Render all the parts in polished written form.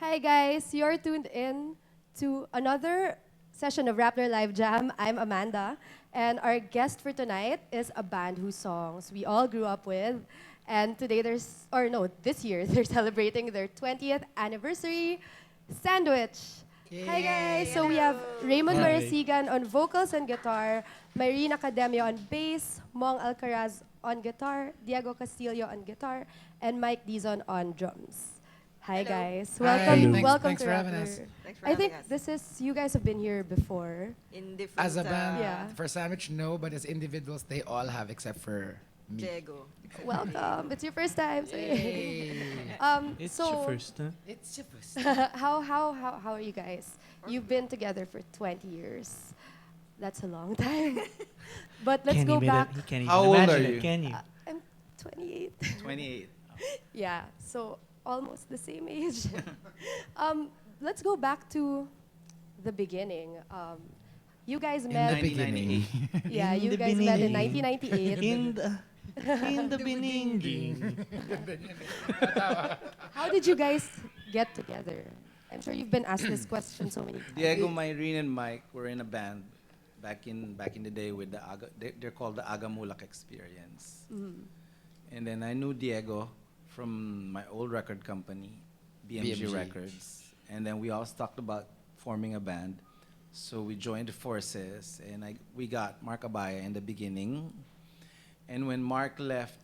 Hi guys, you're tuned in to another session of Rappler Live Jam. I'm Amanda, and our guest for tonight is a band whose songs we all grew up with. And today this year they're celebrating their 20th anniversary. Sandwich. Hi guys, so we have Raymond Hi. Marasigan on vocals and guitar, Myrene Academia on bass, Mong Alcaraz on guitar, Diego Castillo on guitar, and Mike Dizon on drums. Hi Hello. guys, Hi. welcome, Thanks- welcome thanks to for having Rappler. us. Thanks for I think having us. this is you guys have been here before. In different As a band, Yeah. for Sandwich, no, but as individuals, they all have except for me. Diego. Welcome. It's your first time. So Hey. It's so your first, huh? It's your first. how are you guys? You've been together for 20 years. That's a long time. But let's Can't go even- back. You can't even How old imagine are it, you? can you? I'm 28. 28. Yeah, so almost the same age. Let's go back to the beginning. You guys In met. 1998. Yeah, In you the guys met in beginning. 1998. In the beginning. How did you guys get together? I'm sure you've been asked this question so many times. Diego, Myrene, and Mike were in a band back in the day with the they're called the Agamulak Experience. And then I knew Diego from my old record company, BMG, BMG. Records. And then we all talked about forming a band. So we joined forces, and we got Mark Abaya in the beginning. And when Mark left,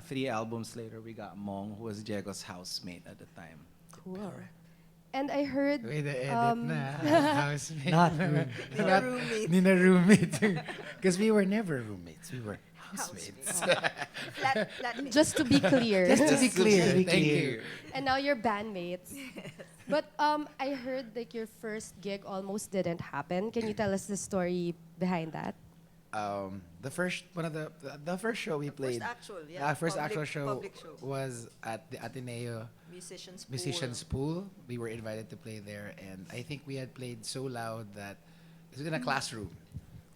3 albums later, we got Mong, who was Diego's housemate at the time. Cool. And I heard Wait, the edit Um, na. Housemate. Not room. Nina roommate. Nina roommate. Because we were never roommates. We were housemates. Flatmate. just to be clear. Just to be clear. to be Thank clear. you. And now you're bandmates. But I heard like your first gig almost didn't happen. Can you tell us the story behind that? The first one of the first show we played. First actual, yeah. First actual Public- show public show. was at the Ateneo Musicians Pool. We were invited to play there, and I think we had played so loud that it was in a classroom,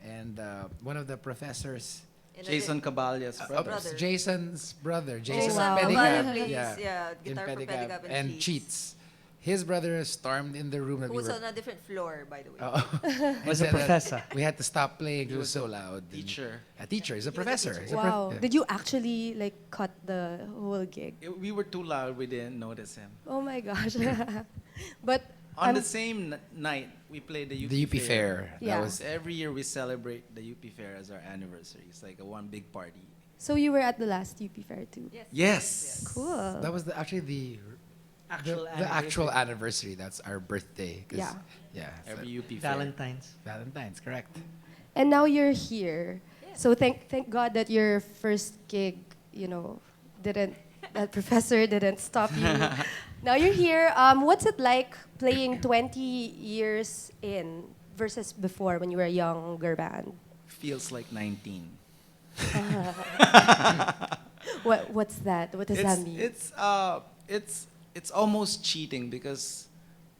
and one of the professors, Jason Caballas, brother. Jason's brother, Jason wow. Pedigab, Caballas plays, in guitar for Pedigab and and Cheats. His brother stormed in the room that Who we was were. on a different floor, by the way. And Was a said that professor. We had to stop playing. It He was was so a loud. teacher. A teacher. He's a He was a professor. teacher. He's a prof- Wow. yeah. Did you actually like cut the whole gig? We were too loud, we didn't notice him. Oh my gosh. But On the same night, we played the UP, The UP Fair. Yeah. That was Every year we celebrate the UP Fair as our anniversary. It's like a one big party. so you were at the last UP fair too. Yes. Yes. Cool. that was actually the actual anniversary. That's our birthday. 'Cause- Yeah. Yeah. Every so- UP Fair. Valentine's. Valentine's, correct. And now you're here. Yeah. So thank God that your first gig, didn't that professor didn't stop you. Now you're here. What's it like playing 20 years in versus before when you were a younger band? Feels like 19. What's that? What does that mean? It's almost cheating because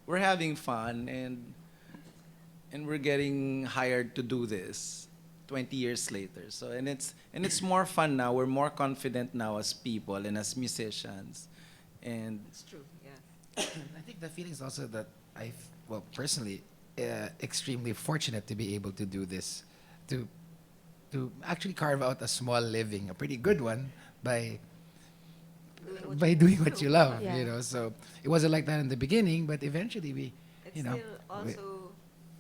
we're having fun and we're getting hired to do this 20 years later. So and it's more fun now. We're more confident now as people and as musicians. And It's true, yeah. I think the feeling is also that personally, extremely fortunate to be able to do this, to actually carve out a small living, a pretty good one, by doing what you love. Yeah. So it wasn't like that in the beginning, but eventually we, It's you know, still also,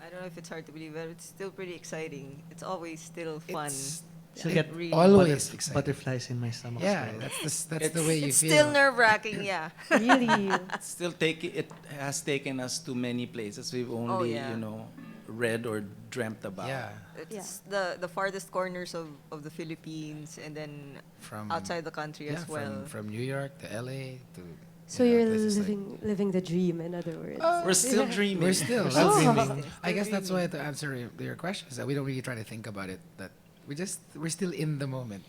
I don't know if it's hard to believe, but it's still pretty exciting. It's always still fun. it's Still it get really always exciting. butterflies in my stomach. Yeah, still. that's the way you It's feel. still nerve-wracking, yeah. Really? it has taken us to many places we've only, yeah. read or dreamt about. Yeah, It's the farthest corners of the Philippines and then from outside the country as well. from New York to LA to. So you know, you're places like- living the dream, in other words. We're still dreaming. We're still. We're still that's- dreaming. I guess that's why to answer your question is that we don't really try to think about it. That we're still in the moment.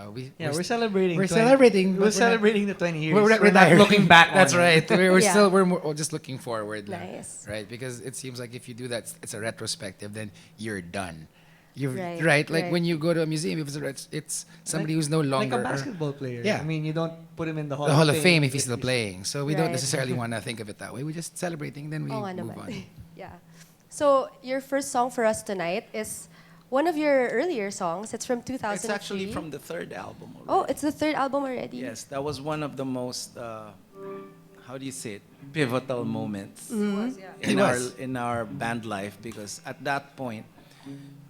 We're celebrating. We're 20 celebrating. but We're not- celebrating the 20 years. We're not not looking back. That's on it. right. We're Yeah. still we're just looking forward. lang, Nice. Right, because it seems like if you do that, it's a retrospective. Then you're done. You're Right, right. Like right. when you go to a museum, it's somebody who's no longer like a basketball player. Yeah. I mean, you don't put him in the Hall, the Hall of Fame if he's still he's- playing. So we don't Right. necessarily want to think of it that way. We're just celebrating, then we Oo nga move naman. on. Yeah. So your first song for us tonight is one of your earlier songs. It's from 2003. It's actually from the third album. Oh, already. it's the third album already. Yes, that was one of the most, how do you say it, pivotal moments Was, yeah. It was. in our band life, because at that point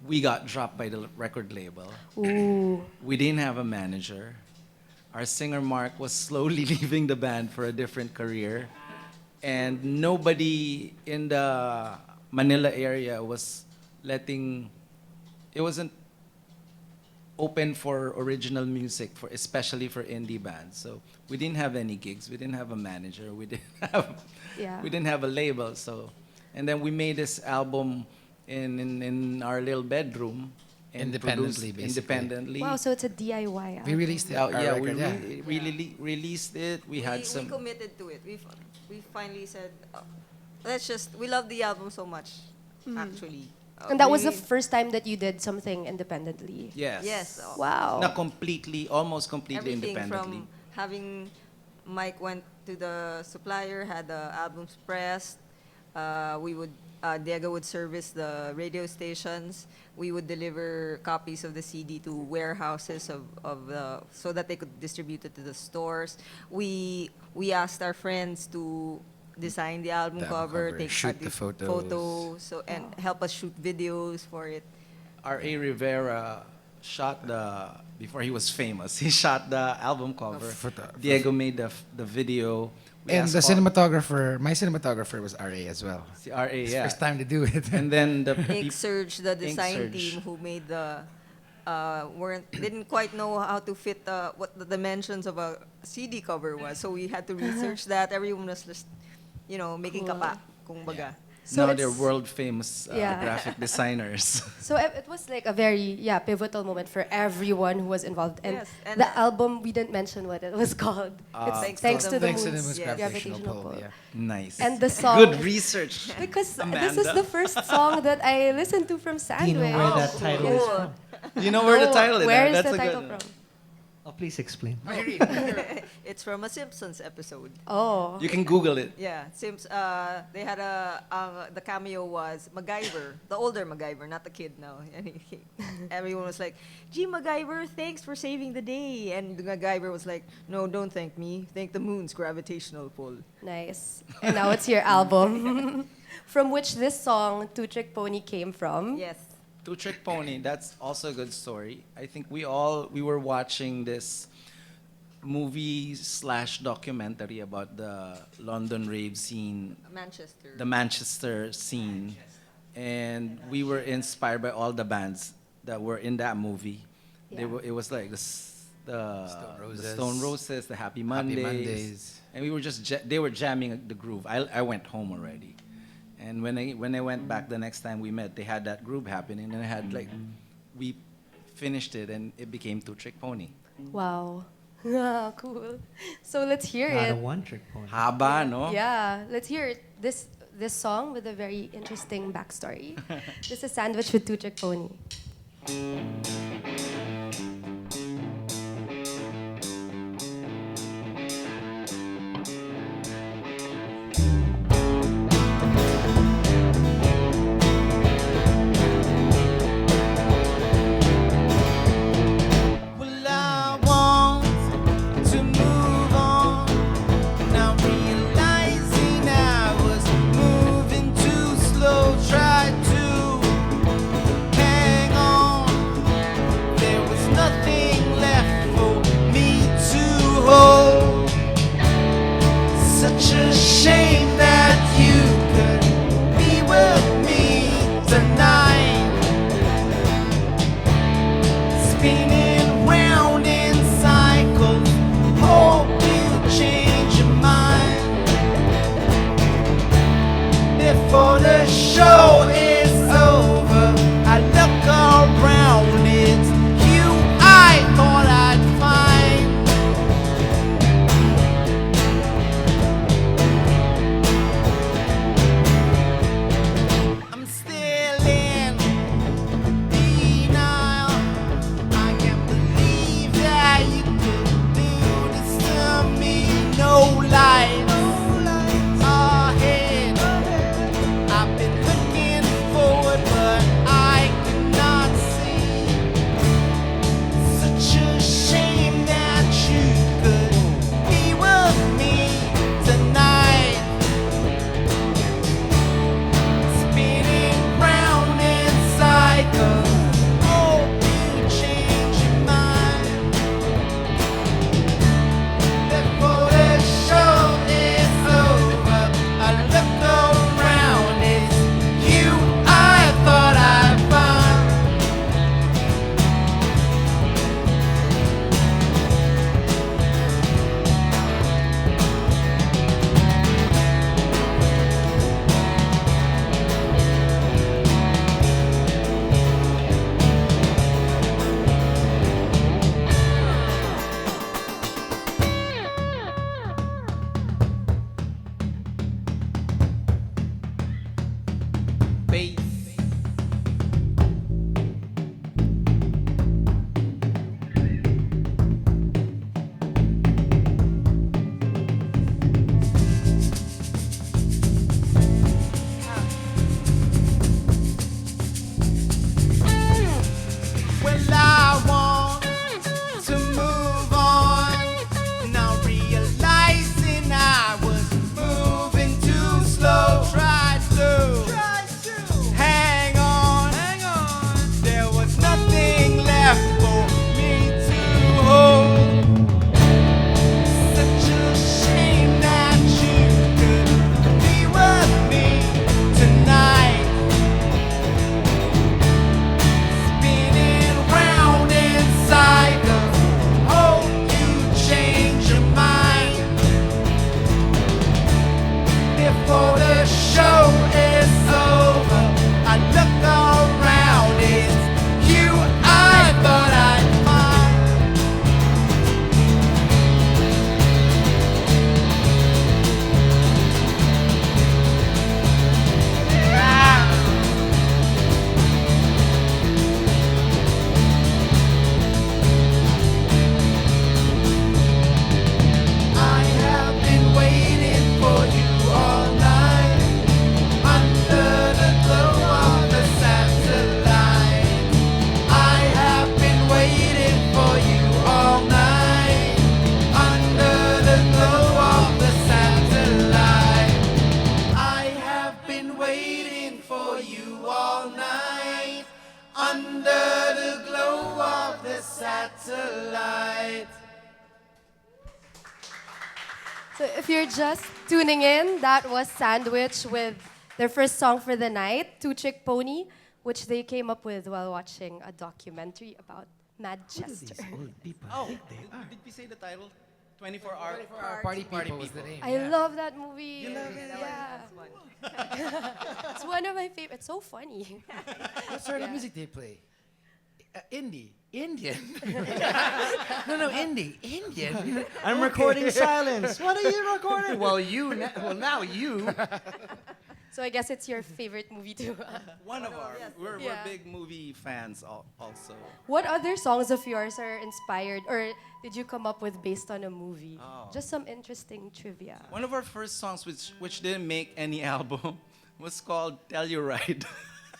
we got dropped by the record label. Ooh. We didn't have a manager. Our singer Mark was slowly leaving the band for a different career, and nobody in the Manila area was letting. It wasn't open for original music, for especially for indie bands. So we didn't have any gigs. We didn't have a manager. We didn't have Yeah. we didn't have a label. So, and then we made this album in our little bedroom and produced Independently, basically. independently. Wow, so it's a DIY album. We released it. Yeah, our yeah, record, we released it. We had some. We committed to it. We finally said, let's just. We love the album so much, actually. And that was the We- first time that you did something independently. Yes. Yes. Wow. Not completely, almost completely Everything independently. from having Mike went to the supplier, had the albums pressed. We would Diego would service the radio stations. We would deliver copies of the CD to warehouses of the so that they could distribute it to the stores. We asked our friends to design the album The album cover, cover, take shoot the photos. so and help us shoot videos for it. R.A. Rivera shot before he was famous. He shot the album cover. Diego made the video. We And asked the all- cinematographer, my cinematographer was RA as well. Si R.A. It's Yeah. First time to do it. And then the Ink Surge, the Ink design Surge. team who made the didn't quite know how to fit what the dimensions of a CD cover was, so we had to research that. Everyone was just, making Cool. kapa, kumbaga. So now they're it's- world famous Yeah. graphic designers. So it was like a very pivotal moment for everyone who was involved. And Yes, and the album, we didn't mention what it was called. It's Thanks Thanks to to the the Thanks to the Moon's Moon's Yes. gravitational pull. Yeah. Nice. And the song. Good research. Because this Amanda. is the first song that I listened to from Do you know Sandwich. where that title is cool. from? You know where the title is? Where is That's the a title good. from? Oh, please explain. It's from a Simpsons episode. Oh. You can Google it. Yeah, they had the cameo was MacGyver, the older MacGyver, not the kid now. And everyone was like, "Gee, MacGyver, thanks for saving the day." And the MacGyver was like, "No, don't thank me. Thank the moon's gravitational pull." Nice. And now it's your album, from which this song, Two Trick Pony, came from. Yes. Two Trick Pony, that's also a good story. I think we were watching this movie / documentary about the London rave scene, Manchester. the Manchester scene, and we were inspired by all the bands that were in that movie. Yeah. It was like the Stone Roses. the Stone Roses, the Happy Happy Mondays, Mondays. and we were just they were jamming the groove. I went home already. And when I went back the next time we met, they had that groove happening, and I had we finished it, and it became Two Trick Pony. Wow. Cool. So let's hear Not a it. one-trick pony. Haba, no? Yeah, let's hear it. This song with a very interesting backstory. This is Sandwich with Two Trick Pony. Well, I want to move on. Now realizing I was moving too slow, tried to hang on. There face. Well, I want to move on. Now realizing I was moving too slow. Tried to hang on. There was nothing left for me to hold. Such a shame that you could be with me tonight. Spinning round inside the hope you change your mind before the show is over. I look around, it's you I thought I'd find. I have been waiting for you all night under the glow of the satellite. I have been waiting for you all night under the glow of the satellite. I have been waiting for you all night under the glow of the satellite. So if you're just tuning in, that was Sandwich with their first song for the night, Two Chick Pony, which they came up with while watching a documentary about Manchester. Oh, did we say the title? 24 Hour Party People was the name. I love that movie. You love it? Yeah. It's one of my favorites. It's so funny. What sort of music they play? Indie. Indian. No, indie. Indian. I'm recording silence. What are you recording? Well, now you. So I guess it's your favorite movie too. One of our. We're Yeah. big movie fans also. What other songs of yours are inspired or did you come up with based on a movie? Oh. Just some interesting trivia. One of our first songs, which didn't make any album, was called "Tell You Right."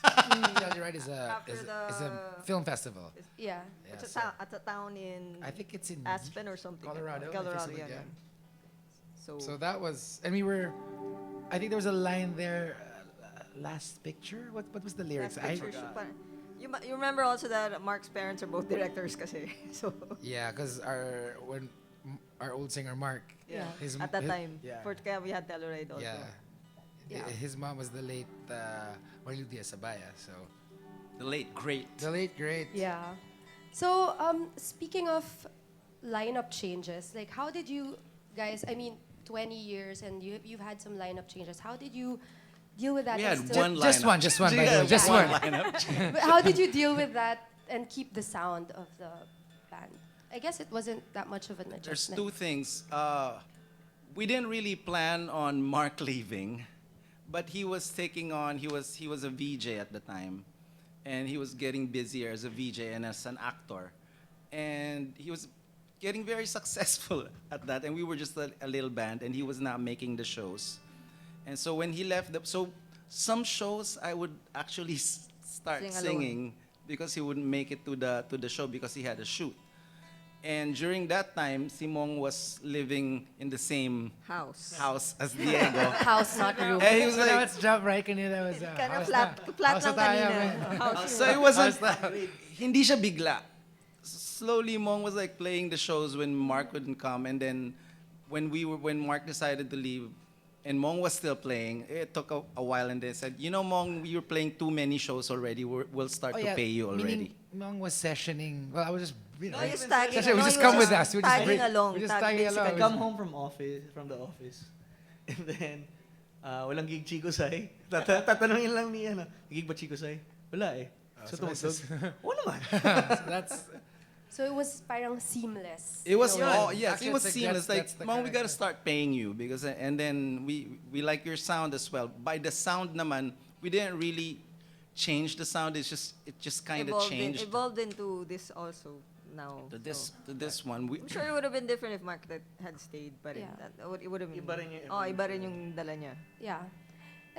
Tell You Right is a After is a film festival. Yeah. Yeah, It's so at a town in I think it's in Aspen or something. Colorado. Colorado, if it's yeah. like- So that was, and we were. I think there was a line there. Last picture. What was the lyrics? Last picture shoot pa- you remember also that Mark's parents are both directors kasi. So Yeah, because our old singer Mark. yeah, His- at that his- time. yeah. For kaya we had Telluride also. Yeah. Yeah. His mom was the late Marilu Diaz-Abaya. So The late great. the late great. Yeah. So speaking of lineup changes, like how did you guys, I mean 20 years and you've had some lineup changes. How did you deal with that? We and had still- one Just one, lineup. by the way, just one. But how did you deal with that and keep the sound of the band? I guess it wasn't that much of an There's adjustment. two things. We didn't really plan on Mark leaving, but he was taking on. He was a VJ at the time, and he was getting busier as a VJ and as an actor, and he was getting very successful at that. And we were just a little band, and he was not making the shows. And so when he left, so some shows I would actually start Sing alone. singing because he wouldn't make it to the show because he had a shoot. And during that time, Simong was living in the same house as Diego. House, not room. And he was So now like, it's job right kanina was Kind of how's flat, na? flat How's lang na tayo, kanina. man? House so it wasn't, hindi siya bigla. Slowly, Mong was like playing the shows when Mark couldn't come. And then when Mark decided to leave, and Mong was still playing, it took a while, and they said, you know, Mong, you're playing too many shows already. We'll start to pay you already. Meaning, Mong was sessioning. Well, I was just, No, he was tagging. Kasi we no, just he come was with us. We just tagging bring- along. we just tag tagging basically. along. I come home from the office, and then walang gig Chico Sai. Tatanungin lang ni ano, gig ba Chico Sai? Wala eh. So so tumutog. Oo naman. so that's So it was parang seamless. It was Yeah. all yes, Actually, it was it's like seamless. that's Like, the Mom, we gotta character. start paying you because and then we like your sound as well. By the sound naman, we didn't really change the sound. It just kind of changed Evolved into this also now. to this one. I'm sure it would have been different if Mark had stayed, but Yeah. it would have been. Iba rin yung Iba rin yung dala niya. Yeah.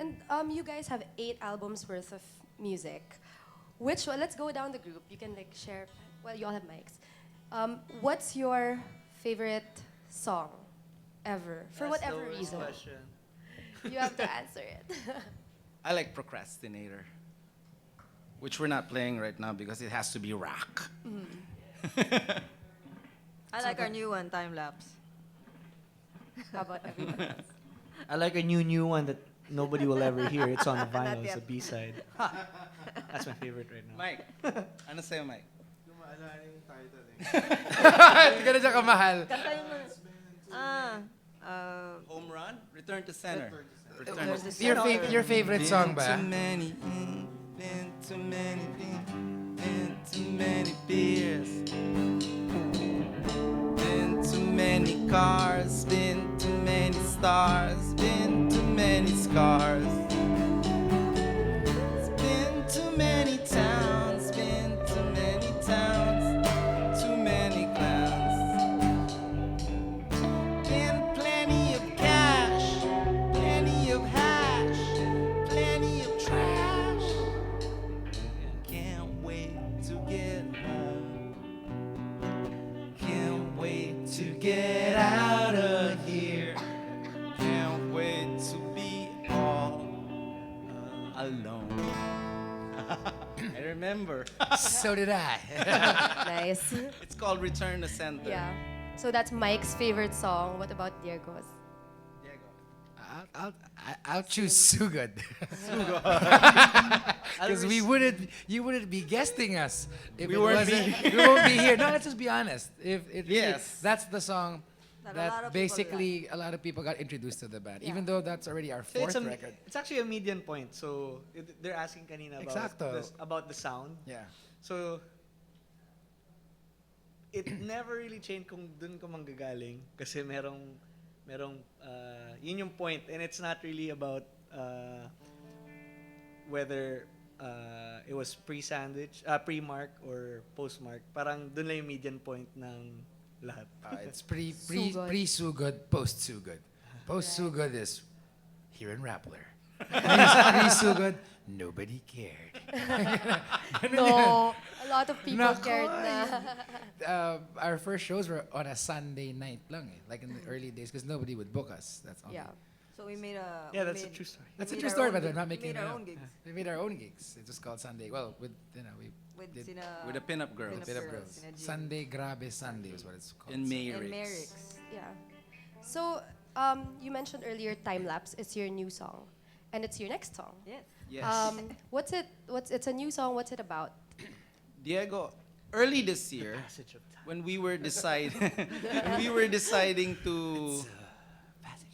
And you guys have 8 albums worth of music. Which one? Let's go down the group. You can like share. Well, you all have mics. What's your favorite song ever? For That's whatever the worst reason. question. You have to answer it. I like Procrastinator, which we're not playing right now because it has to be rock. I like our new one, Time Lapse. How about everyone else? I like a new one that nobody will ever hear. It's on the vinyl. It's yet. a B-side. That's my favorite right now. Mike, ano sa'yo, Mike? Ganun siya kamahal. Kantayin mo. Home Run? Return to Center. Return to Center. Your favorite song ba? Been too many beers. Been too many cars, been too many stars, been too many scars. Been too many towns, been too many towns, too many clowns. Been plenty of cash, plenty of hash, plenty of trash. Can't wait to get home. Can't wait to get out of here. Can't wait to be all alone. I remember. So did I. Nice. It's called Return to Center. Yeah. So that's Mike's favorite song. What about Diego's? I'll choose Sugod. Because you wouldn't be guesting us if We it won't wasn't. be We won't be here. No, let's just be honest. If it really, Yes. that's the song That a lot that of people basically a lot of people got introduced to the band, Yeah. even though that's already our So fourth record. it's actually a median point. So they're asking kanina Exacto. about the sound. Yeah. So it never really changed kung dun ko manggagaling kasi merong yun yung point, and it's not really about whether it was pre-sandwich, pre-mark or post-mark. Parang dun lang yung median point ng lahat. It's pre Sugod. Sugod, post Sugod. Post Sugod is here in Rappler. Pre Sugod, nobody cared. No, a lot of people Nako, cared na. Our first shows were on a Sunday night lang, like in the early days, because nobody would book us. That's all. Yeah. So we made a. Yeah, we that's a made- true story. That's a we true made our story, own but we're gig- not we making made our it. own gigs We made our own gigs. It was called Sunday. Well, we with did With the pinup girls. Pinup Bit of girls Girls. in a gym. Sunday Grabe Sunday is what it's called. And and Mayrix. Merrick's. Yeah. So, you mentioned earlier Time Lapse is your new song. And it's your next song. Yes. Yes. It's a new song. What's it about? Diego, early this year, Passage of time. when we were deciding to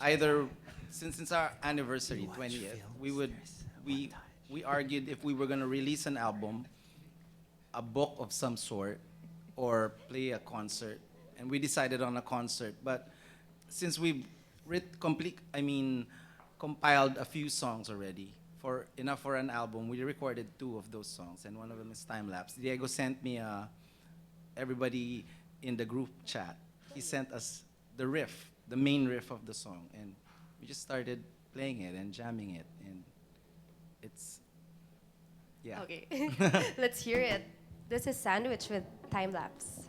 either since it's our anniversary 20th, we argued if we were going to release an album, a book of some sort, or play a concert, and we decided on a concert. But since we've compiled a few songs already for enough for an album, we recorded 2 of those songs, and one of them is Time Lapse. Diego sent me everybody in the group chat. He sent us the riff, the main riff of the song, and we just started playing it and jamming it, and it's yeah. Okay. Let's hear it. This is Sandwich with Time Lapse.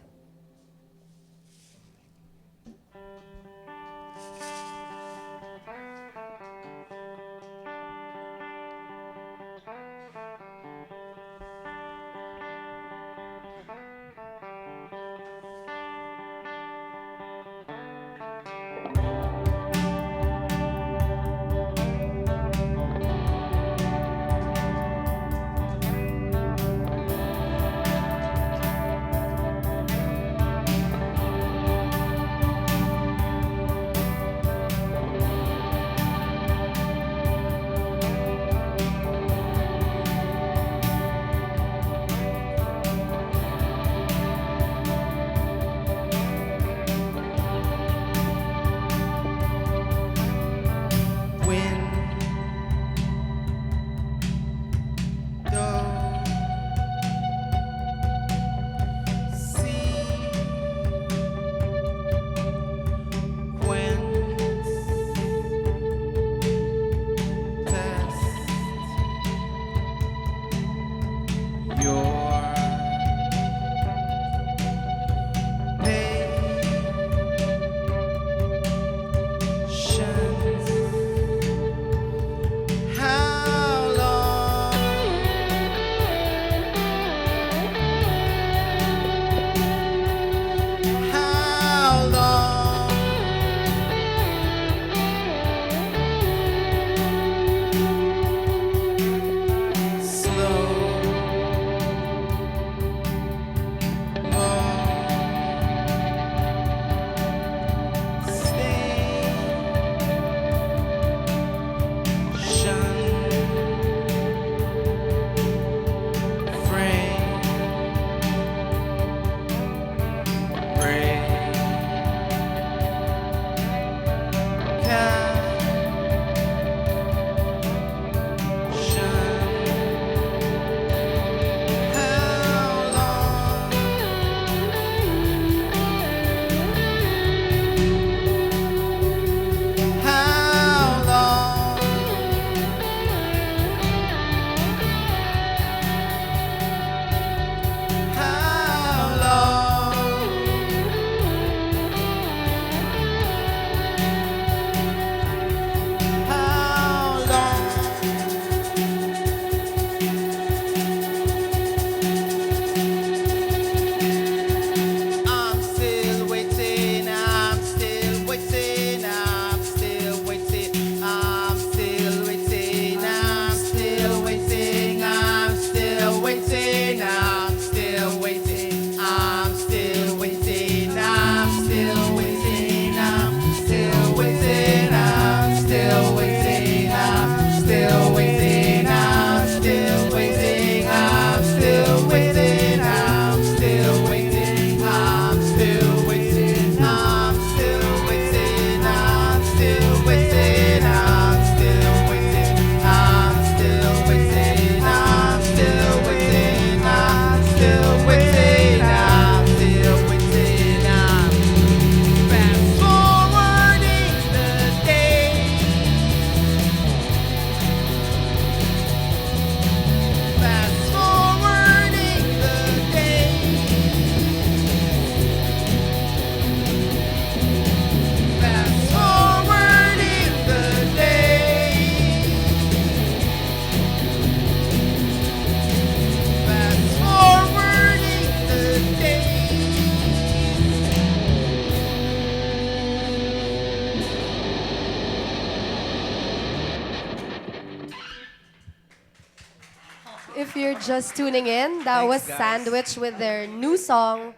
If you're just tuning in, that Thanks, was guys. Sandwich with their new song,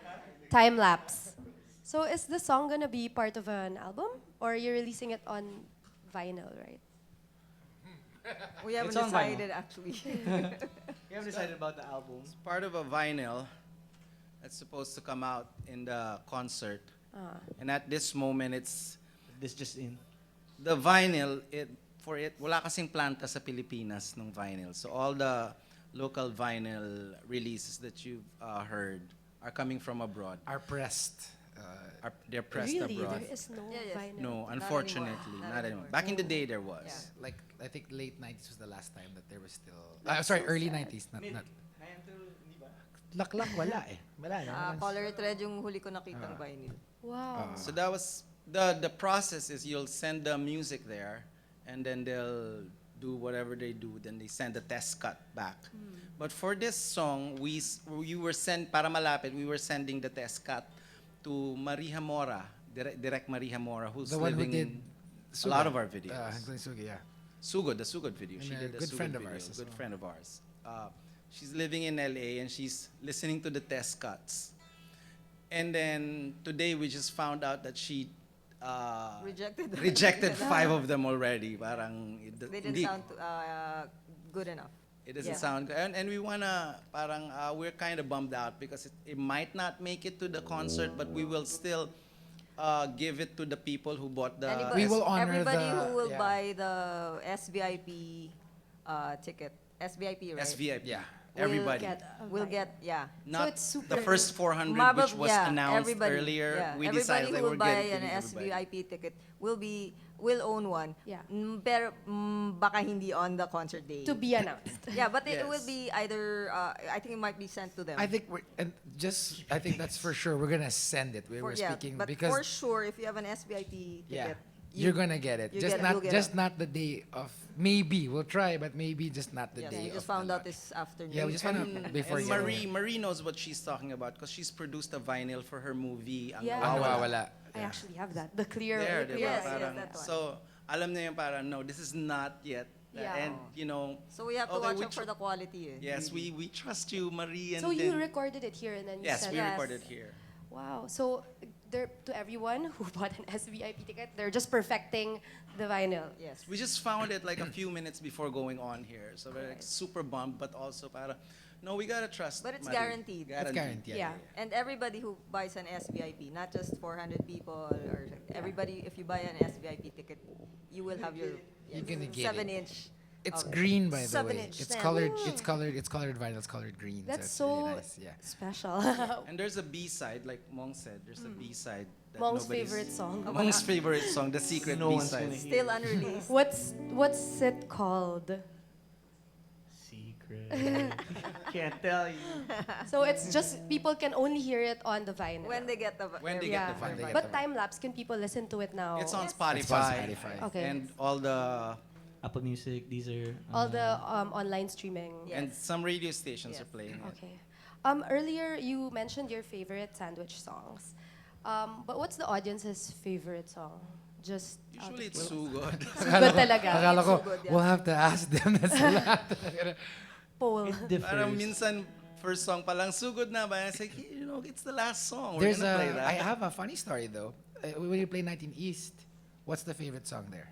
Time Lapse. So is the song gonna be part of an album, or you're releasing it on vinyl, right? We haven't It's on vinyl. decided actually. We haven't decided about the album. It's part of a vinyl that's supposed to come out in the concert. And at this moment, it's This just in. the vinyl. Wala kasing planta sa Pilipinas ng vinyl. So all the local vinyl releases that you've heard are coming from abroad. Are pressed. They're pressed Really? abroad. There is no Yeah, yes. vinyl? No, Not unfortunately, anymore. not Not anymore. anymore. Back in the day, there was. Yeah. Like, I think late 90s was the last time that there was still... sorry, early 90s. Not. Laklak, wala eh. Wala na. Color thread yung huli ko nakitang vinyl. Wow. So that was the process is you'll send the music there, and then they'll do whatever they do. Then they send the test cut back. But for this song, we were para malapit. We were sending the test cut to Maria Mora, Direct Maria Mora, who's The one who living did in a Suga. lot of our videos. Including Suga, yeah. Sugod, the Sugod video. And She a did a good Sugod friend of video, ours as good well. friend of ours. She's living in LA and she's listening to the test cuts. And then today we just found out that she Rejected. rejected 5 of them already. Parang They didn't sound good enough. it doesn't Yeah. sound good. And we wanna we're kind of bummed out because it might not make it to the concert, but we will still give it to the people who bought the. We will honor everybody the- who will yeah. buy the SVIP ticket. SVIP, right? SVIP. Yeah. Everybody. Will get, yeah. Not it's super- the first 400, Mabab- which was yeah, announced everybody, earlier. yeah. We Everybody decided who that will we're buy getting an everybody. SVIP ticket will own one. Yeah. Pero baka hindi on the concert day. To be announced. Yeah, but it will Yes. be either. I think it might be sent to them. I think I think that's for sure. We're gonna send it. We were speaking but because for sure, if you have an SVIP yeah, ticket, you're gonna get it. you Just get it, not you'll get just it. not the day of. Maybe we'll try, but maybe just not the yes, day. we just of found the out launch. this afternoon. Yeah, we just found out And, before and you. Marie knows what she's talking about because she's produced a vinyl for her movie. Ang Yeah. Gawa Wow, Wala. wala. I actually have that. The clear. There, the diba? clear Yes, one. yes, Parang- that one. So, alam niya yung parang, no, this is not yet. Yeah. And, you know, So we have to okay, watch we out for the quality. yes, we trust you, Marie. And So you then, recorded it here and then you yes, sent we it. recorded here. Wow. So there, to everyone who bought an SVIP ticket, they're just perfecting the vinyl. Yes. We just found it like a few minutes before going on here. So we're like super bummed, but also para, no, we gotta trust But it's Marie. guaranteed. It's guaranteed. Yeah. And everybody who buys an SVIP, not just 400 people, or everybody, if you buy an SVIP ticket, you will have your You're gonna get it. 7-inch. It's of it. green, by the 7-inch way. It's stand. colored. It's colored. It's colored vinyl. It's colored green. That's it's so really nice. Yeah. special. And there's a B-side, like Mong said, there's a B-side. that Mong's nobody's- favorite song. Mong's favorite song, the secret No one's B-side. gonna hear. Still unreleased. What's it called? Secret. Can't tell you. So it's just people can only hear it on the vinyl. When they get the When they yeah. get the vinyl. But time lapse, can people listen to it now? It's on Yes. Spotify. It's on Spotify. Okay. And all the Apple Music, Deezer. All the online streaming. Yeah. and some radio stations Yes. are playing it. Okay. Earlier you mentioned your favorite sandwich songs. But what's the audience's favorite song? Just Usually it's Sugod. Sugod talaga. Akala ko, It's so good, yeah. we'll have to ask them. That's a lot. Poll. It differs. Parang minsan, first song pa lang, Sugod na ba? It's like, you know, it's the last song. We're There's gonna play that. I have a funny story though. When you play 19 East, what's the favorite song there?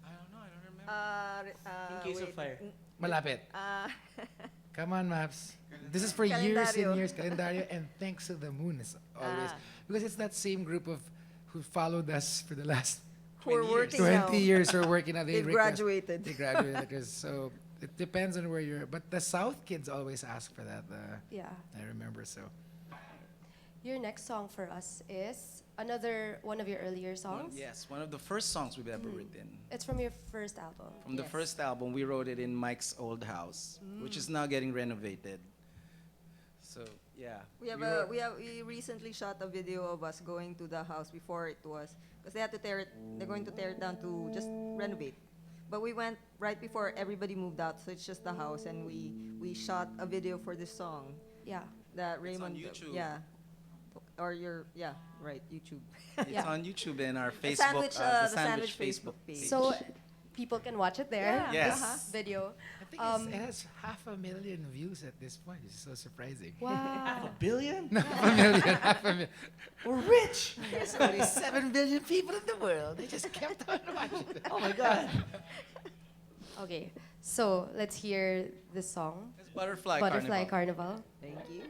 I don't know, I don't remember. In Case of Fire. Malapit. Come on, Maps. This is for years and Calendario. years. Calendario and Thanks to the Moon is always. Because it's that same group of who followed us for the last who are 20 working 20 now. years or working now. They've request- graduated. They graduated. Because so it depends on where you're. But the South kids always ask for that. Yeah. I remember so. Your next song for us is another one of your earlier songs. Yes, one of the first songs we've ever written. It's from your first album. From the Yes. first album, we wrote it in Mike's old house, which is now getting renovated. So, yeah. We recently shot a video of us going to the house before it was, because they had to tear it. They're going to tear it down to just renovate. But we went right before everybody moved out, so it's just the house, and we shot a video for this song Yeah. that on Raymond. YouTube. Yeah. Or right, YouTube. It's Yeah. on YouTube and our The Facebook, sandwich the Sandwich Facebook page. So people can watch it there. Yeah. This Yes. video. I think it has 500,000 views at this point. It's so surprising. Wow. A billion? Half a million, half a million. We're rich. There's only 7 billion people in the world. They just kept on watching. Oh my God. Okay, so let's hear this song, It's Butterfly, Butterfly Carnival. Carnival. Thank you.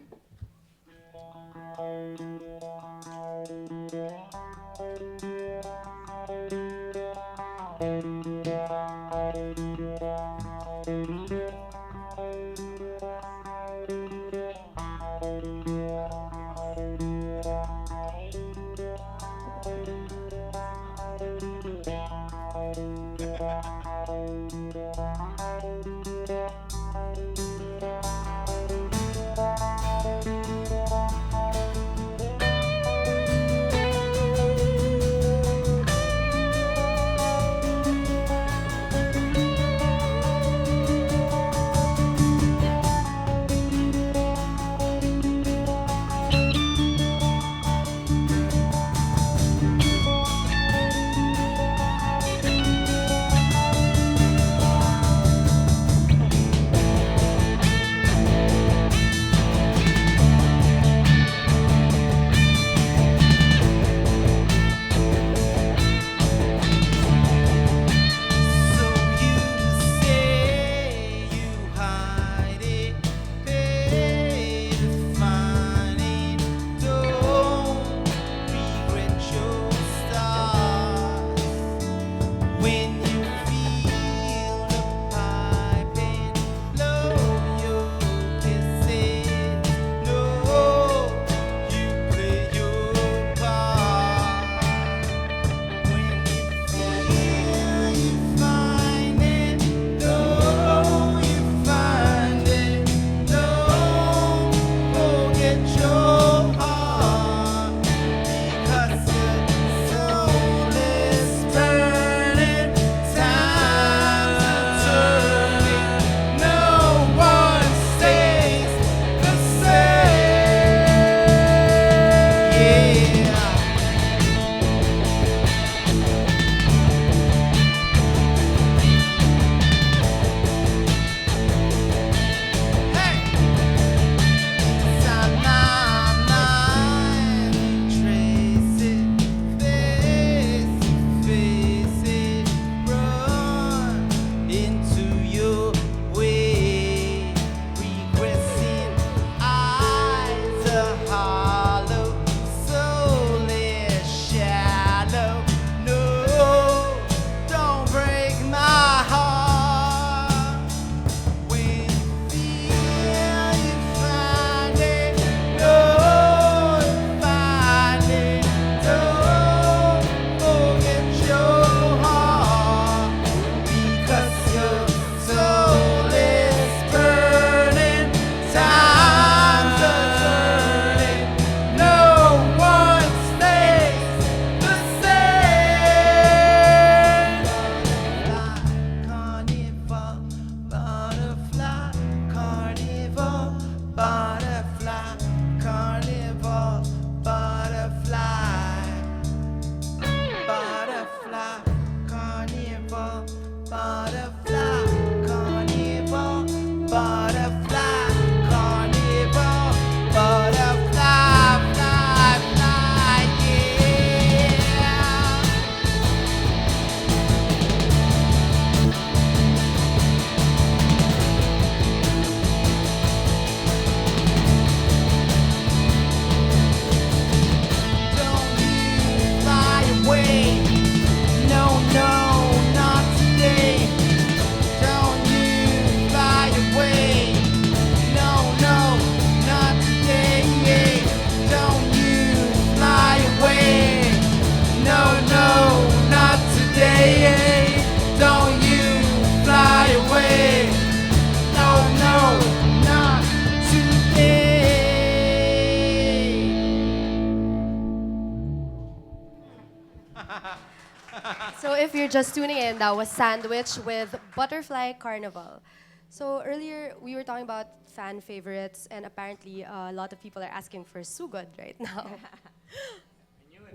So if you're just tuning in, that was Sandwich with Butterfly Carnival. So earlier we were talking about fan favorites, and apparently a lot of people are asking for Sugod right now.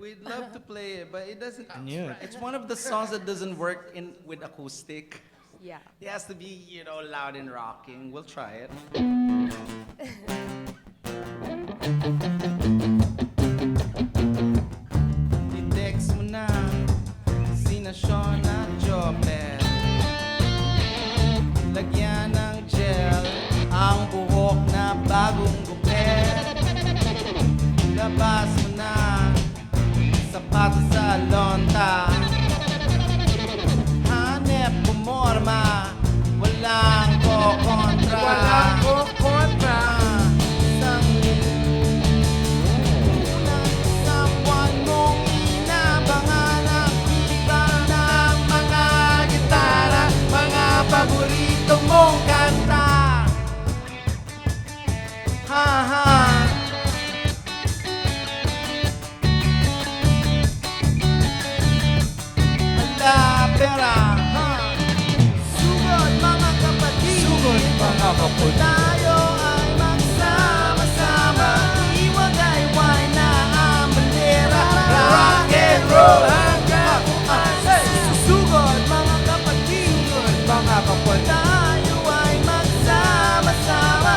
We'd love to play it, but it doesn't. knew it. It's one of the songs that doesn't work in with acoustic. Yeah. It has to be, loud and rocking. We'll try it. I-text mo na sina Sean at Jopel. Lagyan ng gel ang buhok na bagong gupit. Labas mo na sapatos sa lonta. Hanep pumorma, walang kokontra. Walang kokontra. Someone mong inabangan ang iba ng mga gitara, mga paborito mong kanta. Ha ha. Pera, ha? Sugod mga kapatid. Sugod mga kapatid. Tayo ay magsama-sama. Iwagayway na ang bandera. Rock and roll hanggang sugod mga kapatid. Sugod mga kapatid. Tayo ay magsama-sama.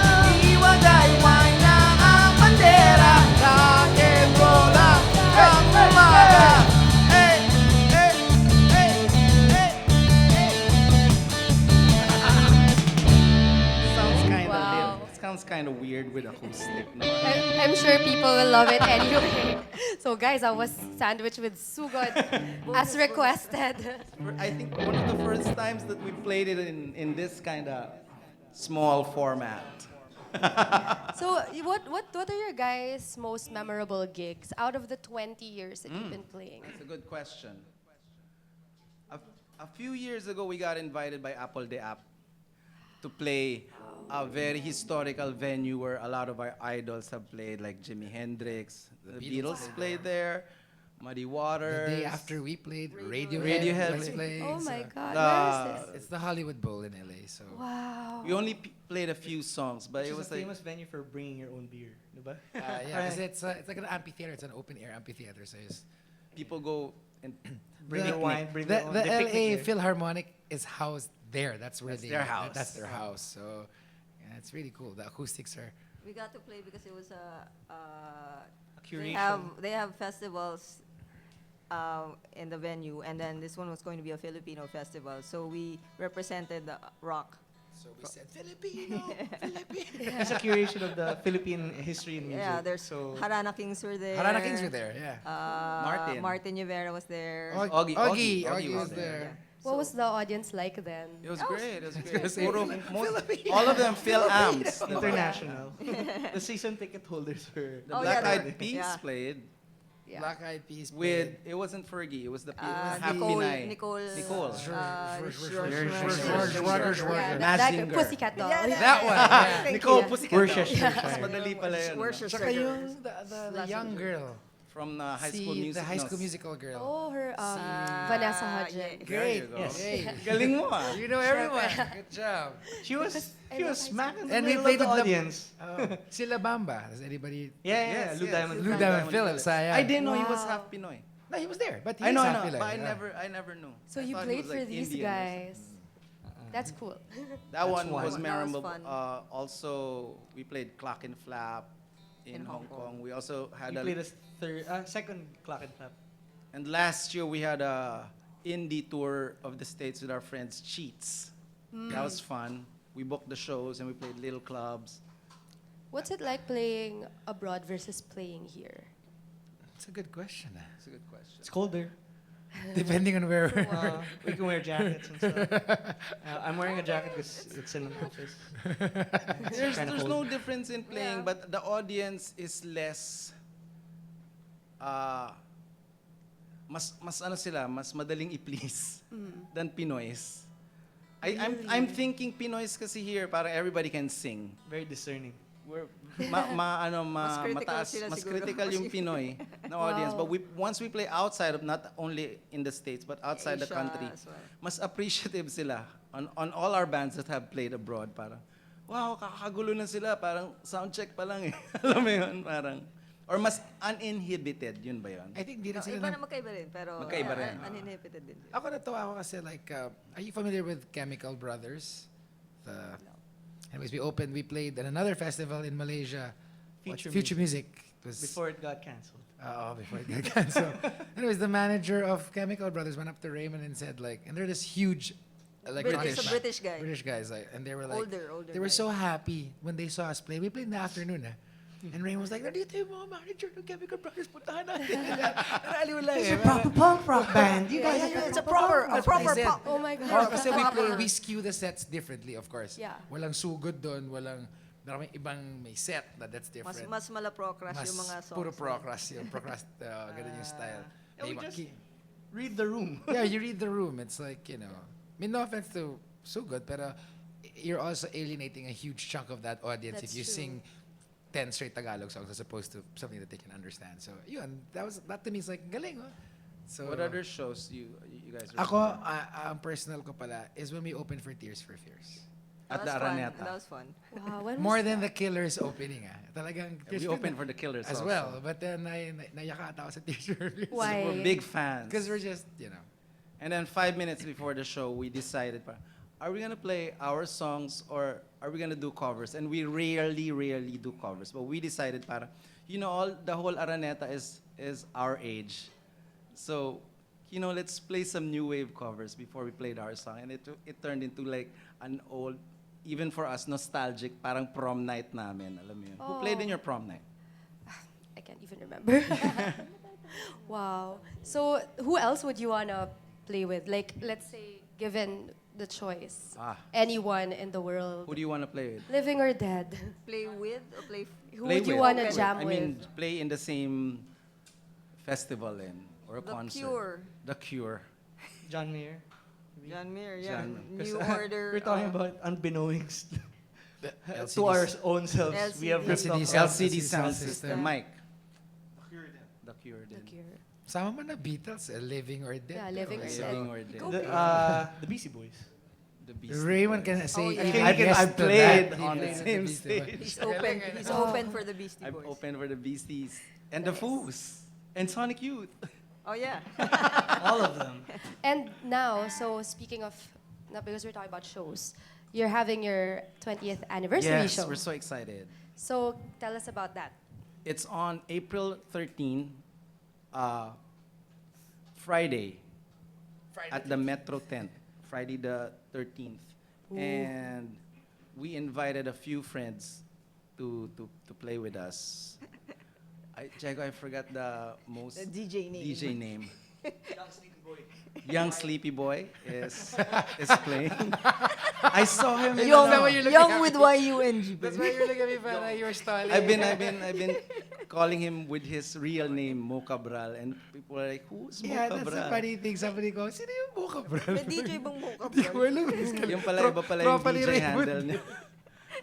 Iwagayway na ang bandera. Rock and roll hanggang umaga. Sounds kind of weird with acoustic. No? I'm sure people will love it anyway. So guys, I was sandwiched with sugod as requested. I think one of the first times that we played it in this kind of small format. So what are your guys' most memorable gigs out of the 20 years that you've been playing? That's a good question. A few years ago, we got invited by Apple the App to play a very historical venue where a lot of our idols have played, like Jimi Hendrix, the Beatles played there, Muddy Waters. The day after we played, Radiohead was playing. Oh my so- God, where is this? It's the Hollywood Bowl in LA. So Wow. We only played a few songs, but Which it is was a like famous venue for bringing your own beer, diba? yeah, 'cause it's like an amphitheater. It's an open air amphitheater. So it's people go and Bring The- your wine, bring the their own. the they picnic LA there. Philharmonic is housed there. That's where That's they their house. That's their house. So yeah, it's really cool. The acoustics are. We got to play because it was A they curation. have festivals in the venue, and then this one was going to be a Filipino festival. So we represented the rock. So we said Filipino, Filipino. It's a curation of the Philippine history and music. Yeah, there's so Harana Kings were there. Harana Kings were there. Yeah. Martin. Martin Rivera was there. Augie Augie was was there. What was the audience like then? It was great. It was great. was Puro- great. most- all of them Phil amps. international. The season ticket holders were The Oh, Black yeah, Eyed Peas yeah. played Yeah. Black Eyed Peas with. played. It wasn't Fergie. It was the Half Nicole, Pinay. Nicole. Nicole. Yeah, that Mazinger. Pussycat Doll. Yeah, That one. Yeah. Nicole Yeah. Pussycat Worcestershire. Dolls. Mas madali pala yun. Tsaka yung the young girl. From High School Si Music. the High School no, Musical girl. Oh, her Vanessa Hudgens. There you go. Yes. Hey. Galing mo ah. You know everyone. Good job. She was smack in the And we middle played of the with audience. Oh. Sila Bamba. Does anybody? Yeah, Yes, Lou yes. Diamond. Lou Diamond Phillips. Yeah. I didn't know he was Wow. half Pinoy. No, he was there, but he I know, is I half know, Pinoy, but yeah. I never knew. So I you thought he played was, for like, these Indian or guys. That's cool. That one one. was That was memorable. fun. Also, we played Clock and Flap in Hong Kong. We also had You played a second clock and flap. and last year we had a indie tour of the States with our friends Cheats. That was fun. We booked the shows and we played little clubs. What's it like playing abroad versus playing here? It's a good question. That's a good question. It's colder. Depending on where. We can wear jackets and stuff. I'm wearing a jacket because it's in the office. There's kinda no cold. difference in playing, Yeah. but the audience is less. Mas ano sila, mas madaling i-please than Pinoys. I'm thinking Pinoys kasi here, parang everybody can sing. Very discerning. We're Mas critical mataas, sila mas siguro. critical yung Pinoy na audience. Wow. But once we play outside of, not only in the States, but outside the Asia country, as well. mas appreciative sila on all our bands that have played abroad. Parang, wow, kakagulo na sila. Parang sound check pa lang eh. Alam mo yun? Parang, Or mas uninhibited, yun ba yun? I think di rin sila Iba na- na magkaiba rin, pero Magkaiba rin. uninhibited din. Ako natawa ako kasi like, are you familiar with Chemical Brothers? Anyways, we played at another festival in Malaysia. Future Music. It was, Before it got canceled. before it got canceled. Anyways, the manager of Chemical Brothers went up to Raymond and said like, and they're this huge, British, a British guy. British guys, like, and they were like, Older they were guy. so happy when they saw us play. We played in the afternoon, and Raymond was like, "Nandito yung mga manager ng Chemical Brothers, puntahan natin." Aliw lang It's eh. a proper punk rock band. You guys Yeah, are it's a proper pop. Oh my Oh, God. kasi we skew the sets differently, of course. Yeah. Walang sugod doon, maraming ibang may set that's different. Mas malaprocrash yung mga songs. Puro procrast yung ganun yung style. Yeah, we May just ki- read the room. yeah, you read the room. It's like, I mean, no offense to Sugod, pero you're also alienating a huge chunk of that audience That's if you true. sing 10 straight Tagalog songs as opposed to something that they can understand. So, yun, that to me is like, galing, oh. So, What other shows you guys are Ako, ang personal ko pala is when we open for Tears for Fears. at That the was fun. Araneta? That was fun. Wow, when More was than that? the Killers opening, Talagang, We opened for the Killers as also. well. But then, nayakata ako sa Tears for Fears. Why? We're big fans. Because we're just, And then 5 minutes before the show, we decided, are we gonna play our songs or are we gonna do covers? And we rarely do covers. But we decided, the whole Araneta is our age. So, let's play some new wave covers before we played our song. And it turned into like an old, even for us, nostalgic, parang prom night namin. Alam mo yun. Who played in your prom night? I can't even remember. Wow. So, who else would you wanna play with? Like, let's say, given the choice, anyone in the world, Who do you want to play with? living or dead, Play with or play? who Play would you with. wanna Okay. jam I with? mean, play in the same festival or a The concert. Cure. The Cure. John Mayer. John Mayer, yeah. John- New Order. We're talking about unbeknownst LCDs. to our own selves. We have LCD. ripped off LCD LCD sound sound system. system. Mike. The Cure The din. Cure. Sama mo na Beatles, Living or Dead. Yeah, Living or Dead. Living or Dead. Go The Beastie Boys. The Beastie Raymond Boys. can say, Oh, yeah. even I yes I to played that. He on the played with same Beastie Boys. stage. He's open for the Beastie I'm Boys. open for the Beasties. And the Nice. Foos. And Sonic Youth. Oh yeah. All of them. And now, so speaking of, now because we're talking about shows, you're having your 20th anniversary Yes, show. we're so excited. So tell us about that. It's on April 13, Friday, at the Metro tent, Friday the 13th. And we invited a few friends to play with us. I forgot the most The DJ name. DJ name. Young Sleepy Boy is playing. I saw him in Young with Y-U-N-G. That's why you're looking at me para you were stalling. I've been calling him with his real name, Mo Cabral, and people are like, who's Mo Yeah, that's the Cabral? funny thing. Somebody goes, sino yung Boca, bro? May DJ bang Mocha Hindi ko Bro? alam. Yung pala, iba pala yung Properly DJ Raymond. handle niya.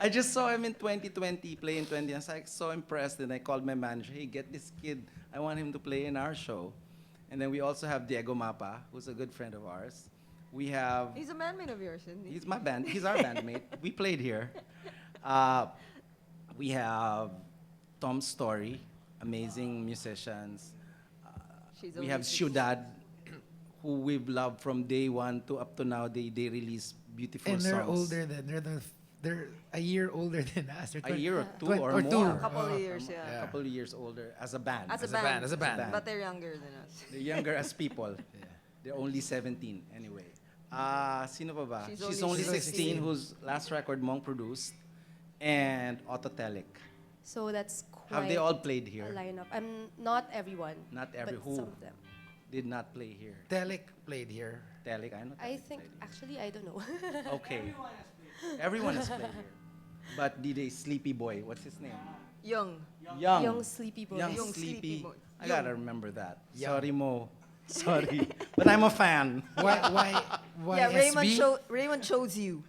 I just saw him in 2020, play in 20. I was like so impressed, and I called my manager, hey, get this kid. I want him to play in our show. And then we also have Diego Mapa, who's a good friend of ours. We have, He's a bandmate of yours, isn't he? he's my band, he's our bandmate. We played here. We have Tom Story, amazing musicians. She's We only have 6. Ciudad, who we've loved from day one to up to now. They release beautiful And they're songs. older than, they're a year older than us. They're A year or two twen- or or more. two. A couple of years, A yeah. couple of years older as a band. As a As a band. But they're younger than us. They're younger as people. They're only 17 anyway. Sino pa ba? She's She's only only 16. 16, whose last record Monk produced. And Autotelic. So that's quite Have they all played a here? lineup. Not everyone. Not every but who some of them. did not play here. Telek played here. Telic, I know. I Telic think, played actually, I don't know. here. Okay. Everyone has played here. But DJ Sleepy Boy, what's his name? Young. Young Sleepy Boy. Young Young Sleepy. Sleepy Boy. I gotta remember that. Young. Sorry, Mo. Sorry. But I'm a fan. Why Yeah, SB? Raymond chose you.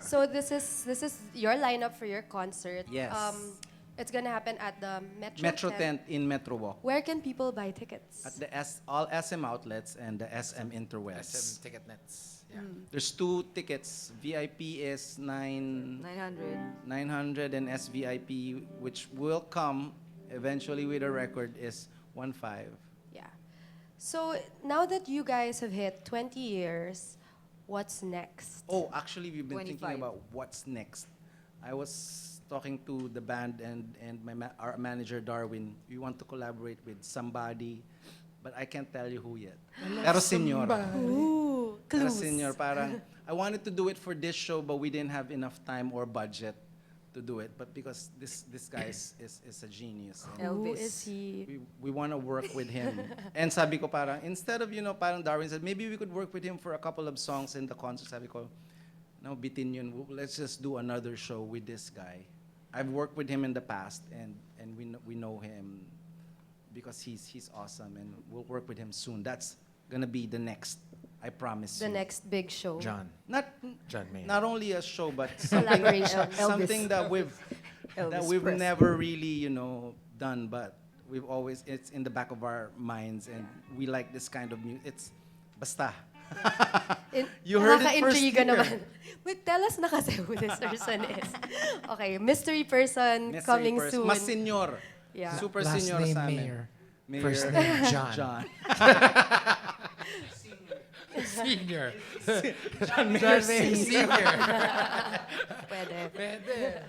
So this is your lineup for your concert. Yes. It's gonna happen at the Metro, Metro Tent in Metro Walk. Where can people buy tickets? At the all SM outlets and the SM Interwebs. SM Ticket Nets. Yeah. There's 2 tickets. VIP is 900. 900 and SVIP, which will come eventually with a record is 1.5. Yeah. So now that you guys have hit 20 years, what's next? Oh, actually, we've been 25. thinking about what's next. I was talking to the band and our manager Darwin. We want to collaborate with somebody, but I can't tell you who yet. Pero senyor. Ooh, Pero clues. senyor, parang I wanted to do it for this show, but we didn't have enough time or budget to do it. But because this guy is a genius. And Who Elvis. is he? we want to work with him. And sabi ko parang, instead of, parang Darwin said, maybe we could work with him for a couple of songs in the concert. Sabi ko, no, bitin yun. Let's just do another show with this guy. I've worked with him in the past, and we know him because he's awesome, and we'll work with him soon. That's gonna be the next, I promise The you. next big show. John Not Mayer. only a show, but Collaboration. something that we've Elvis Presley. never really done, but it's in the back of our minds, and we like this kind of music. It's basta. You heard it first Nakaka-intriga here. naman. Wait, tell us na kasi who this person is. Okay, mystery person Mystery coming person. soon. Mas senior. Yeah. Super Last senior name sa amin. Mayer. Mayor First name John. John. Senior. John Mayer Senior. Pwede. Pwede.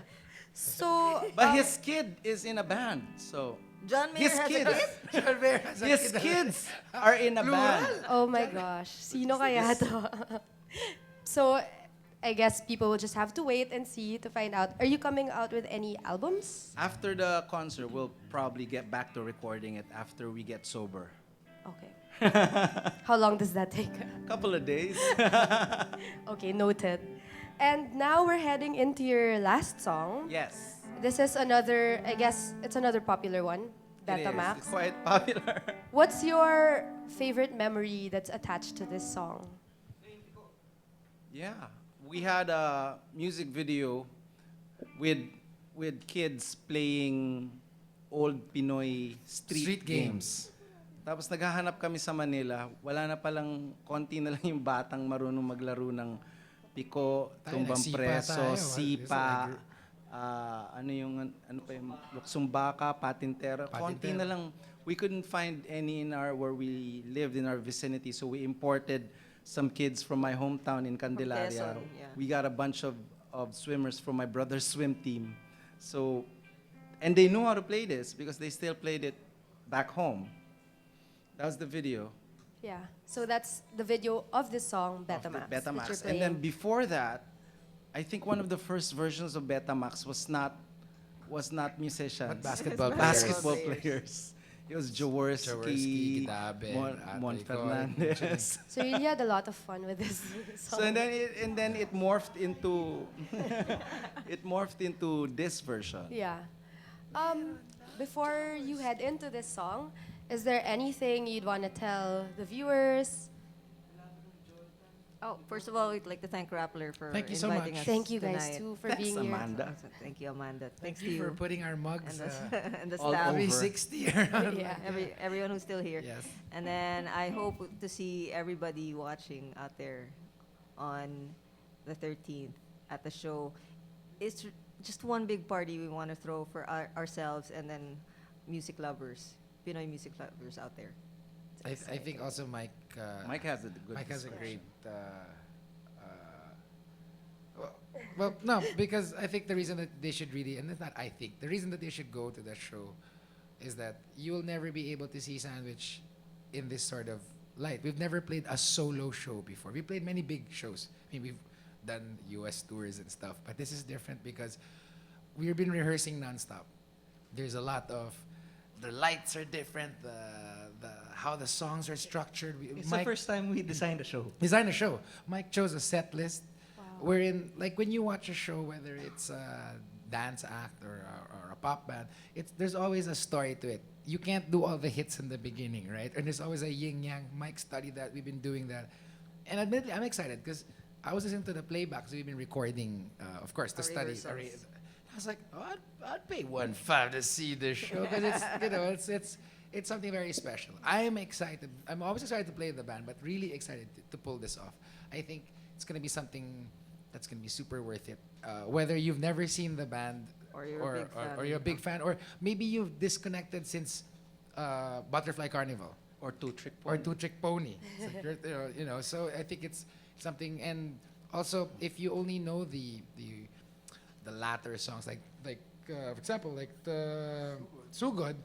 So, But his kid is in a band, so John Mayer his has kids, a kid? John Mayer has a his kid. kids are in a band. oh my gosh. Sino kaya to? So, I guess people will just have to wait and see to find out. Are you coming out with any albums? After the concert, we'll probably get back to recording it after we get sober. Okay. How long does that take? Couple of days. Okay, noted. And now we're heading into your last song. Yes. This is another, I guess, it's another popular one, It is. Betamax. It's quite popular. What's your favorite memory that's attached to this song? Yeah. We had a music video with kids playing old Pinoy street games. Tapos naghahanap kami sa Manila. Wala na palang, konti na lang yung batang marunong maglaro ng piko, Tayo, tumbang nagsipa preso, tayo. sipa, ano pa yung luksong baka, patintero. Konti na lang. We couldn't find any where we lived in our vicinity, so we imported some kids from my hometown in Candelaria. Quezon, yeah. We got a bunch of swimmers from my brother's swim team. So, and they knew how to play this because they still played it back home. That was the video. Yeah. So that's the video of this song, of the Betamax. that you're Betamax. And then playing. before that, I think one of the first versions of Betamax was not musicians. But basketball players. Basketball players. It was Jaworski, Jaworski, Gidabe, Mon Atoy Fernandez. So you really had a lot of fun with this song. So and then it morphed into this version. Yeah. Before you head into this song, is there anything you'd want to tell the viewers? Oh, first of all, we'd like to thank Rappler for Thank you so inviting much. us Thank you guys tonight. too for Thanks, being here. Amanda. Thank you, Amanda. Thank Thanks you to for you putting our and mugs the, and the all staff. over. 360 around. Yeah. Everyone who's still here. Yes. And then I hope to see everybody watching out there on the 13th at the show. It's just one big party we want to throw for ourselves and then music lovers, Pinoy music lovers out there. I think also Mike. Mike has a good. Mike has a great. Well, no, because I think the reason that they should really, and it's not I think, the reason that they should go to that show is that you'll never be able to see Sandwich in this sort of light. We've never played a solo show before. We played many big shows. I mean, we've done US tours and stuff, but this is different because we've been rehearsing nonstop. There's a lot of, the lights are different, how the songs are structured. It's the first time we designed a show. designed a show. Mike chose a set list. Wow. Wherein, like when you watch a show, whether it's a dance act or a pop band, there's always a story to it. You can't do all the hits in the beginning, right? And there's always a yin yang. Mike studied that. We've been doing that, and admittedly, I'm excited because I was listening to the playbacks. We've been recording, of course, to Our study. rehearsals. I was like, oh, I'd pay 1.5 to see this show because it's something very special. I'm excited. I'm always excited to play in the band, but really excited to pull this off. I think it's gonna be something that's gonna be super worth it. Whether you've never seen the band Or you're a big fan. or you're a big fan, or maybe you've disconnected since Butterfly Carnival Or two-trick or pony. Two Trick Pony. So you know, so I think it's something. And also, if you only know the latter songs, like for example, like the Sugod,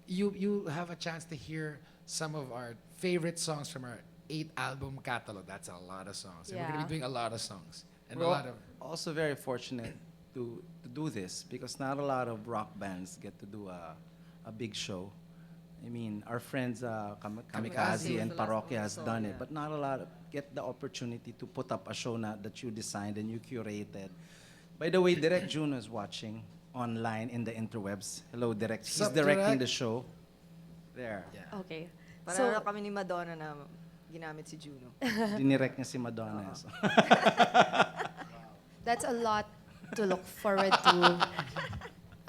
you have a chance to hear some of our favorite songs from our 8-album catalog. That's a lot of songs. And we're gonna Yeah. be doing a lot of songs and We're a lot of. also very fortunate to do this because not a lot of rock bands get to do a big show. I mean, our friends Kamikaze Kamikaze and was the last Parokya one I has saw, done it, yeah. but not a lot get the opportunity to put up a show that you designed and you curated. By the way, Direct Juno is watching online in the interwebs. Hello, Direct. He's Sup, directing Direct? the show. There. Yeah. Okay. Pareho na kami ni Madonna na ginamit si Juno. Dinirect niya si Madonna. So. That's a lot to look forward to.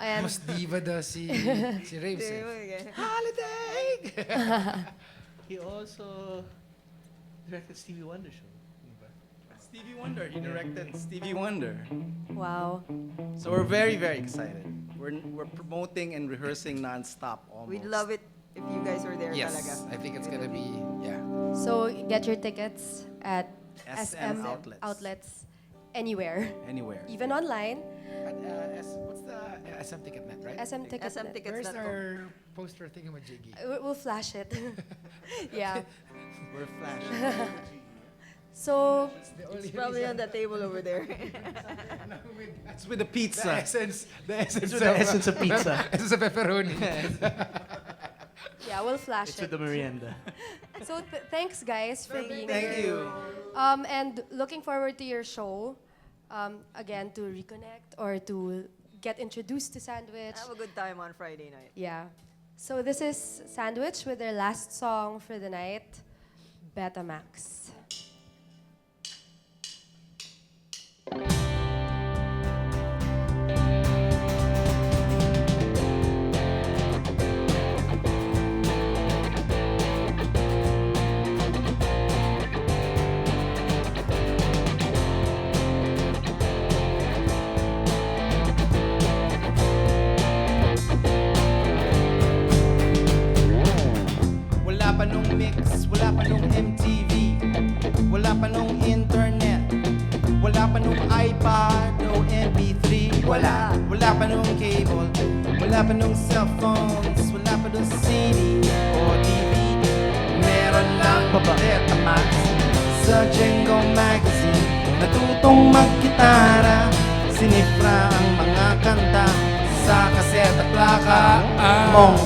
And Mas diva daw si Raves. Di Eh. ba, okay. Holiday! He also directed Stevie Wonder show. Stevie Wonder. He directed Stevie Wonder. wow. So we're very, very excited. We're promoting and rehearsing nonstop almost. We'd love it if you guys were there Yes, talaga. I think it's gonna be, yeah. So get your tickets at SM outlets anywhere, Anywhere. even online. What's the SM Ticketnet, right? SM Tickets. SM Tickets. Where's Tickets.com. our poster thingamajiggy? We'll flash it. yeah. We're flashing. So It's probably on the table over there. It's with the The pizza. essence, It's with the essence of pizza. essence of pepperoni. yeah, we'll flash It's it. with the merienda. So thanks guys for being Thank here. you. And looking forward to your show. Again, to reconnect or to get introduced to Sandwich. Have a good time on Friday night. Yeah. So this is Sandwich with their last song for the night, Betamax. Wala pa nung mix, wala pa nung MTV, wala pa nung internet, wala pa nung iPod, no MP3, wala. Wala pa nung cable, wala pa nung cellphones, wala pa nung CD o DVD. Meron lang Betamax sa Django Magazine. Natutong maggitara, sinifra ang mga kanta sa kaset at plaka mong.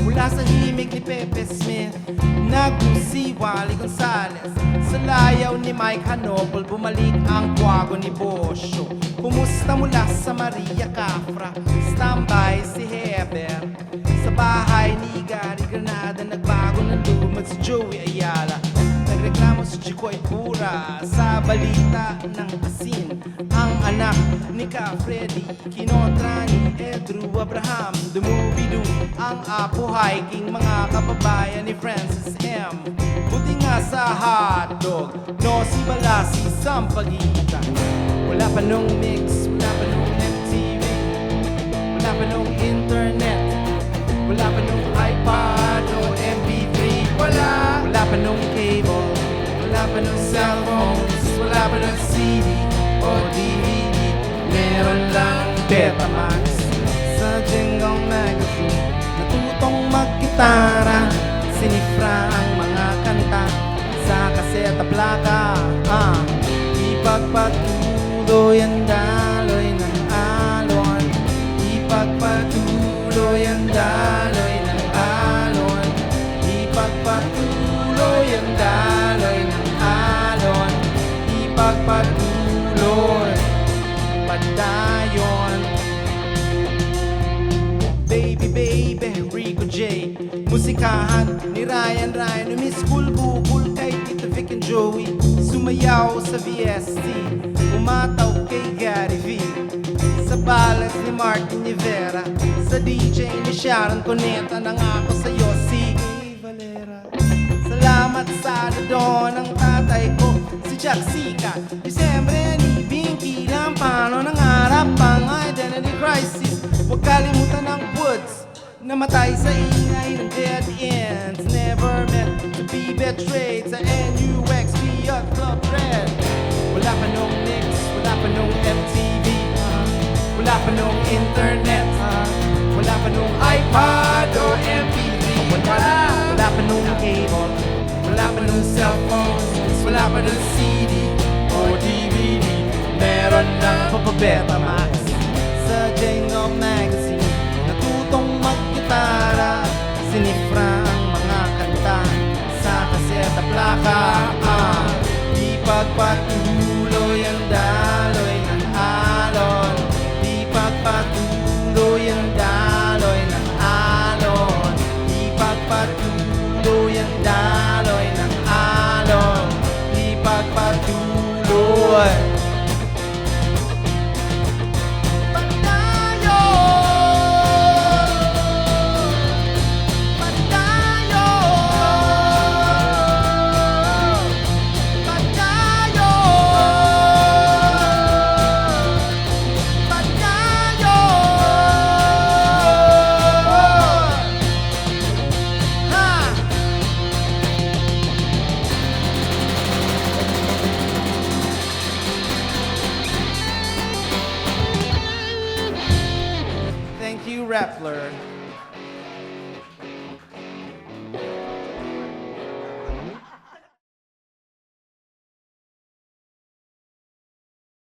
Mula sa himig ni Pepe Smith, nagmusi Wally Gonzales. Sa layaw ni Mike Hanopol, bumalik ang kwago ni Bosyo. Pumusta mula sa Maria Cafra, standby si Heber. Sa bahay ni Gary Granada, nagbago ng lumad si Joey Ayala. Nagreklamo si Chicoy Pura sa balita ng asin. Ang anak ni Ka Freddy, kinontra ni Edru Abraham. Dumubidu ang Apo Hiking, mga kababayan ni Francis M. Buti nga sa hotdog, no si Balasi Sampaguita. Wala pa nung mix, wala pa nung MTV, wala pa nung internet, wala pa nung iPod o MP3, wala. Wala pa nung cable, wala pa nung cellphones, wala pa nung CD o DVD. Meron lang Betamax sa Django Magazine. Natutong maggitara, sinifra ang mga kanta sa kaseta plaka. Ipagpatuloy ang daloy ng alon, ipagpatuloy ang daloy ng alon, ipagpatuloy ang daloy ng alon, ipagpatuloy padayon. Baby, baby, Rico J. Musikahan ni Ryan, Miss Cool Bukul kay Tito Vic and Joey. Sumayaw sa VST, umataw kay Gary V. Sa balas ni Martin Rivera, sa DJ ni Sharon Cuneta. Nangako sa'yo si Valera. Salamat sa doon ng tatay ko, si Jack sikat. Disyembre ni Binky lang paano nangarap ang identity crisis. Huwag kalimutan ang woods. Namatay sa ingay ng dead ends. Never meant to be betrayed sa NUX at Club Red. Wala pa nung Nix, wala pa nung MTV, wala pa nung internet, wala pa nung iPod o MP3, wala pa nung cable, wala pa nung cellphones, wala pa nung CD o DVD. Meron lang pa Betamax sa Jingle Magazine. Natutong mag-gitara, sinifra ang mga kanta sa kaseta plaka. Di pagpatuloy ang daloy ng alon. Di pagpatuloy ang daloy ng alon. Di pagpatuloy ang daloy ng alon. Di pagpatuloy. Thank you, Rappler.